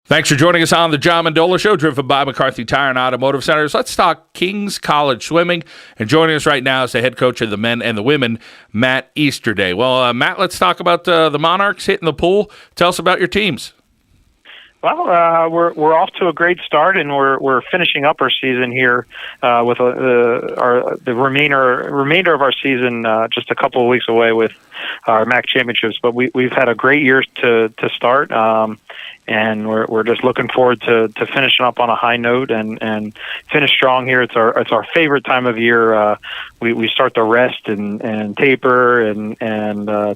Thanks for joining us on the John Mendola Show, driven by McCarthy Tire and Automotive Centers. Let's talk Kings College Swimming. And joining us right now is the head coach of the men and the women, Matt Easterday. Well, Matt, let's talk about the Monarchs hitting the pool. Tell us about your teams. Well, we're off to a great start, and we're finishing up our season here with the remainder of our season just a couple of weeks away with our MAC championships. But we've had a great year to start. And we're just looking forward to finishing up on a high note and finish strong here. It's our favorite time of year. We start to rest and taper and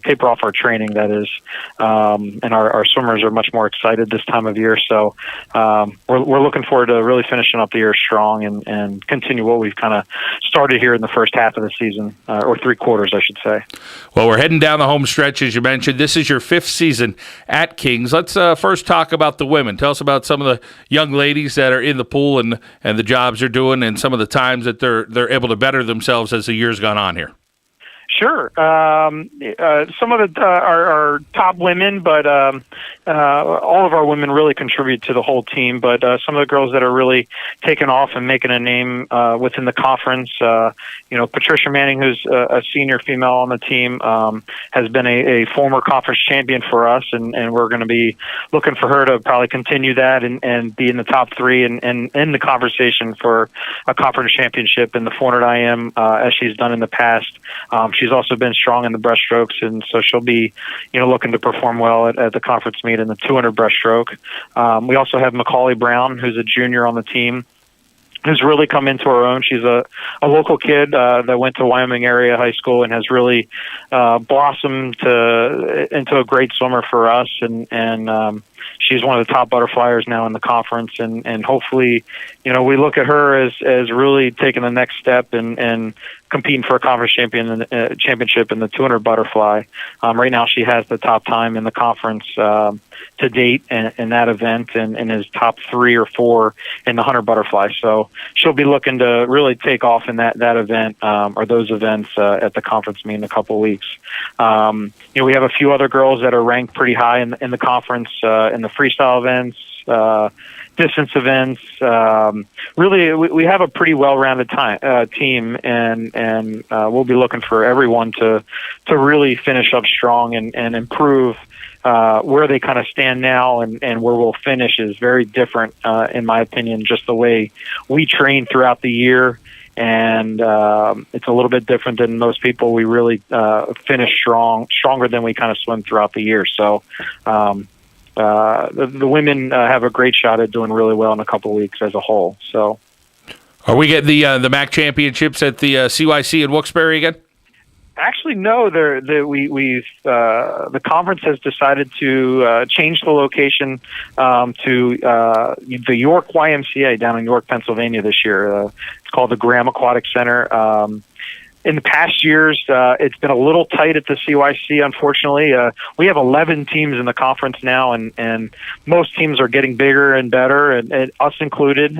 taper off our training, that is, and our swimmers are much more excited this time of year. So we're looking forward to really finishing up the year strong and continue what we've kind of started here in the first half of the season, or three quarters, I should say. Well, we're heading down the home stretch, as you mentioned. This is your fifth season at Kings. Let's first talk about the women. Tell us about some of the young ladies that are in the pool and the jobs they're doing and some of the times that they're able to better themselves as the year's gone on here. Sure. Some of our top women, but all of our women really contribute to the whole team. But some of the girls that are really taking off and making a name within the conference, Patricia Manning, who's a senior female on the team, has been a former conference champion for us, and we're going to be looking for her to probably continue that and be in the top three and in the conversation for a conference championship in the 400 IM as she's done in the past. She's also been strong in the breaststrokes, and so she'll be, looking to perform well at the conference meet in the 200 breaststroke. We also have Macaulay Brown, who's a junior on the team, who's really come into her own. She's a local kid that went to Wyoming area high school and has really blossomed into a great swimmer for us, and she's one of the top butterflyers now in the conference, and hopefully, we look at her as really taking the next step and competing for a conference championship in the 200 butterfly. Right now, she has the top time in the conference to date in that event, and is top 3 or 4 in the 100 butterfly. So she'll be looking to really take off in that event or those events at the conference meet in a couple of weeks. We have a few other girls that are ranked pretty high in the conference in the freestyle events, distance events. Really, we have a pretty well-rounded team, and we'll be looking for everyone to really finish up strong and improve. Where they kind of stand now and where we'll finish is very different, in my opinion, just the way we train throughout the year. And it's a little bit different than most people. We really finish stronger than we kind of swim throughout the year. So the women have a great shot at doing really well in a couple of weeks as a whole. So, are we getting the MAC championships at the CYC in Wilkes-Barre again? Actually, no. The conference has decided to change the location to the York YMCA down in York, Pennsylvania this year. It's called the Graham Aquatic Center. In the past years, it's been a little tight at the CYC, unfortunately. We have 11 teams in the conference now, and most teams are getting bigger and better, and us included,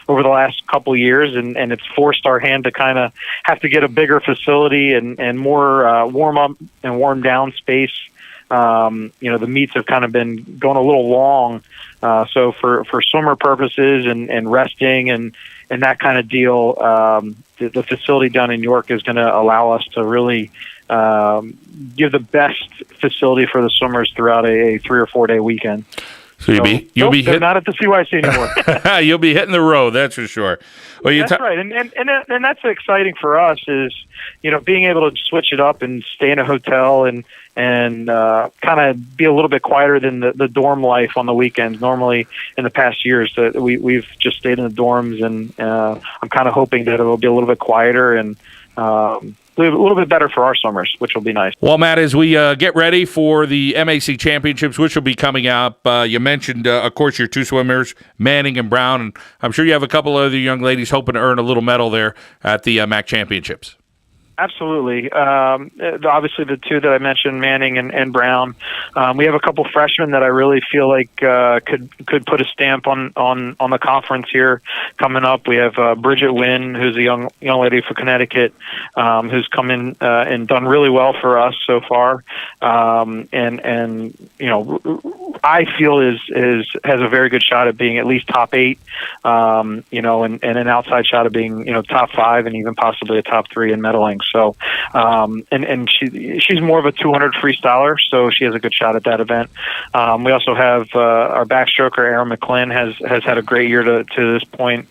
over the last couple of years, and it's forced our hand to kind of have to get a bigger facility and more warm-up and warm-down space. The meets have kind of been going a little long, so for swimmer purposes and resting and that kind of deal, the facility down in York is going to allow us to really give the best facility for the swimmers throughout a 3 or 4 day weekend. So you'll be they're not at the CYC anymore. You'll be hitting the road, that's for sure. Well, that's right, and that's exciting for us is being able to switch it up and stay in a hotel and kind of be a little bit quieter than the dorm life on the weekends. Normally, in the past years, we've just stayed in the dorms, and I'm kind of hoping that it will be a little bit quieter and a little bit better for our swimmers, which will be nice. Well, Matt, as we get ready for the MAC championships, which will be coming up, you mentioned, of course, your two swimmers, Manning and Brown, and I'm sure you have a couple other young ladies hoping to earn a little medal there at the MAC championships. Absolutely. Obviously, the two that I mentioned, Manning and Brown. We have a couple freshmen that I really feel like could put a stamp on the conference here coming up. We have Bridget Wynn, who's a young lady for Connecticut, who's come in and done really well for us so far. And I feel has a very good shot at being at least top 8. And an outside shot of being top 5 and even possibly a top 3 in medaling. So, and she's more of a 200 freestyler, so she has a good shot at that event. We also have our backstroker, Erin McClin, has had a great year to this point.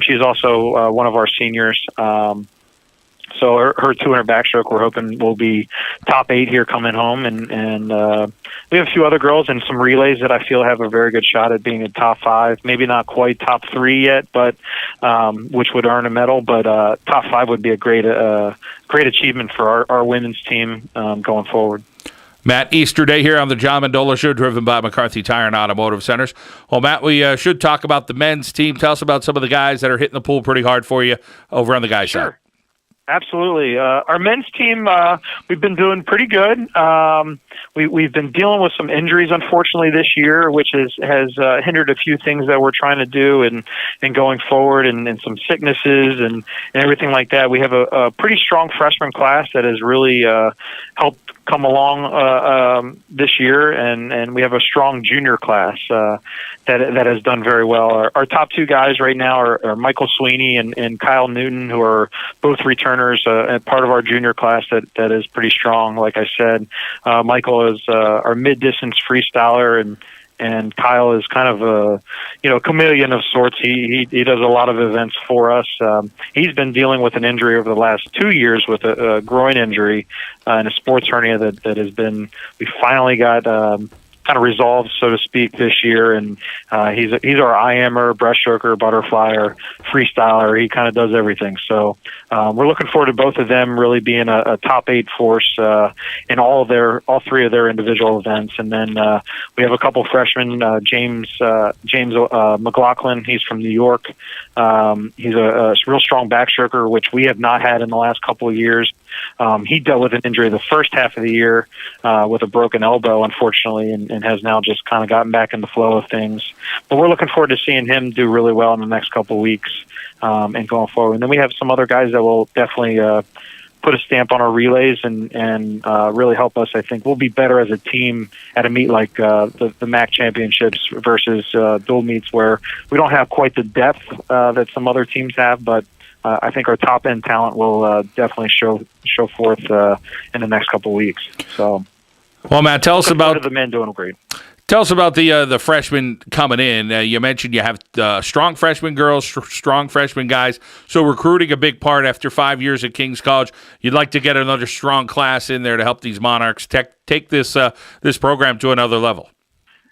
She's also one of our seniors. So her 200 backstroke, we're hoping will be top 8 here coming home, and we have a few other girls and some relays that I feel have a very good shot at being a top 5. Maybe not quite top 3 yet, but which would earn a medal. But top 5 would be a great achievement for our women's team going forward. Matt Easterday here on the John Mendola Show, driven by McCarthy Tire and Automotive Centers. Well, Matt, we should talk about the men's team. Tell us about some of the guys that are hitting the pool pretty hard for you over on the guys' side. Absolutely. Our men's team, we've been doing pretty good. We've been dealing with some injuries, unfortunately, this year, which has hindered a few things that we're trying to do and going forward, and some sicknesses and everything like that. We have a pretty strong freshman class that has really helped come along this year, and we have a strong junior class that has done very well. Our top 2 guys right now are Michael Sweeney and Kyle Newton, who are both returners and part of our junior class that is pretty strong. Like I said, Michael is our mid-distance freestyler, and Kyle is kind of a chameleon of sorts. He does a lot of events for us. He's been dealing with an injury over the last 2 years with a groin injury and a sports hernia that has been. We finally got kind of resolved, so to speak, this year. And he's our IMer, breaststroker, butterflyer, freestyler. He kind of does everything. So we're looking forward to both of them really being a top 8 force in all 3 of their individual events. And then we have a couple freshmen, James McLaughlin. He's from New York. He's a real strong backstroker, which we have not had in the last couple of years. He dealt with an injury the first half of the year with a broken elbow, unfortunately, and has now just kind of gotten back in the flow of things. But we're looking forward to seeing him do really well in the next couple of weeks and going forward. And then we have some other guys that will definitely put a stamp on our relays and really help us. I think we'll be better as a team at a meet like the MAC Championships versus dual meets, where we don't have quite the depth that some other teams have, but I think our top end talent will definitely show forth in the next couple of weeks. So, well, Matt, tell us about the men doing great. Tell us about the freshmen coming in. You mentioned you have strong freshman girls, strong freshman guys. So recruiting a big part after 5 years at King's College. You'd like to get another strong class in there to help these Monarchs take this program to another level.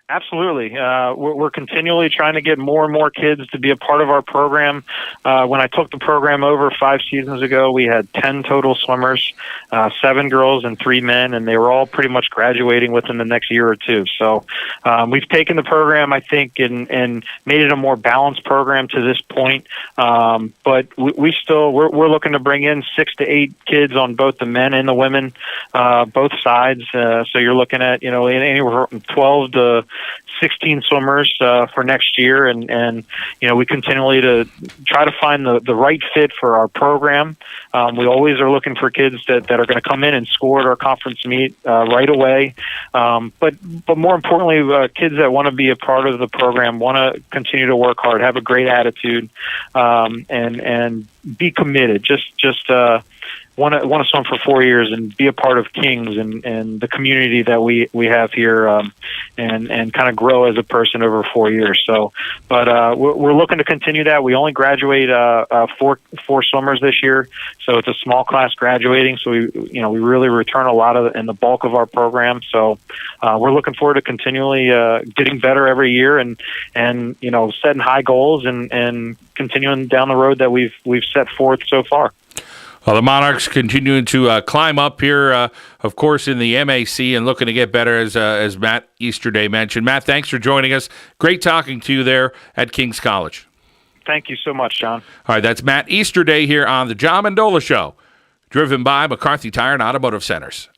Absolutely. We're continually trying to get more and more kids to be a part of our program. When I took the program over 5 seasons ago, we had 10 total swimmers, 7 girls and 3 men, and they were all pretty much graduating within the next year or two. So we've taken the program, I think, and made it a more balanced program to this point. But we're looking to bring in 6 to 8 kids on both the men and the women, both sides. So you're looking at anywhere from 12 to 16 swimmers for next year, and we continually to try to find the right fit for our program. We always are looking for kids that are going to come in and score at our conference meet right away. But more importantly, kids that want to be a part of the program, want to continue to work hard, have a great attitude, and be committed. Just want to swim for 4 years and be a part of Kings and the community that we have here, and kind of grow as a person over 4 years. So, but we're looking to continue that. We only graduate four swimmers this year, so it's a small class graduating. So we really return a lot of in the bulk of our program. So we're looking forward to continually getting better every year and setting high goals and continuing down the road that we've set forth so far. Well, the Monarchs continuing to climb up here, of course, in the MAC and looking to get better, as Matt Easterday mentioned. Matt, thanks for joining us. Great talking to you there at King's College. Thank you so much, John. All right, that's Matt Easterday here on the John Mendola Show, driven by McCarthy Tire and Automotive Centers.